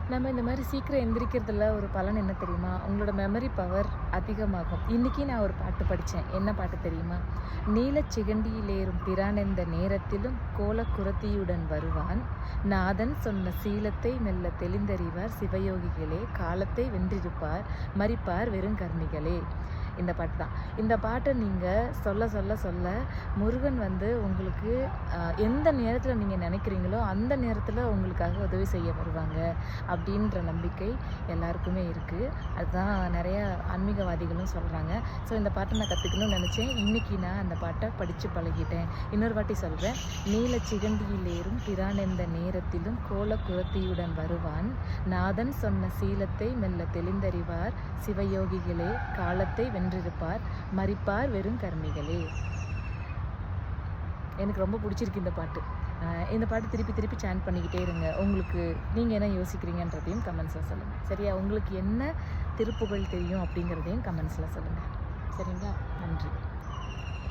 நம்ம இந்த மாதிரி சீக்கிரம் எந்திரிக்கிறதுல ஒரு பலன் என்ன தெரியுமா? உங்களோட மெமரி பவர் அதிகமாகும். இன்னைக்கு நான் ஒரு பாட்டு படித்தேன். என்ன பாட்டு தெரியுமா? "நீலச் சிகண்டியிலேறும் பிரானெந்த நேரத்திலும் கோலக்குறத்தியுடன் வருவான். நாதன் சொன்ன சீலத்தை மெல்ல தெளிந்தறிவார் சிவயோகிகளே. காலத்தை வென்றிருப்பார் மரிப்பார் வெறுங்கர்ணிகளே." இந்த பாட்டு தான். இந்த பாட்டை நீங்கள் சொல்ல சொல்ல சொல்ல முருகன் வந்து உங்களுக்கு எந்த நேரத்தில் நீங்கள் நினைக்கிறீங்களோ அந்த நேரத்தில் உங்களுக்காக உதவி செய்ய வருவாங்க அப்படின்ற நம்பிக்கை எல்லாருக்குமே இருக்குது. அதுதான் நிறைய ஆன்மீகவாதிகளும் சொல்கிறாங்க. ஸோ இந்த பாட்டை நான் கற்றுக்கணும்னு நினச்சேன். இன்றைக்கி நான் அந்த பாட்டை படித்து பழகிட்டேன். இன்னொரு வாட்டி சொல்கிறேன். "நீல சிகண்டியிலேறும் பிரானெந்த நேரத்திலும் கோலக்குறத்தியுடன் வருவான். நாதன் சொன்ன சீலத்தை மெல்ல தெளிந்தறிவார் சிவயோகிகளே. காலத்தை வென்றிருப்பார் மரிப்பார் வெறும் கர்மிகளே." எனக்கு ரொம்ப பிடிச்சிருக்கு இந்த பாட்டு. இந்த பாட்டு திருப்பி திருப்பி சாண்ட் பண்ணிக்கிட்டே இருங்க. உங்களுக்கு நீங்கள் என்ன யோசிக்கிறீங்கன்றதையும் கமெண்ட்ஸில் சொல்லுங்கள். சரியா? உங்களுக்கு என்ன திருப்புகழ் தெரியும் அப்படிங்கிறதையும் கமெண்ட்ஸில் சொல்லுங்கள். சரிங்களா? நன்றி.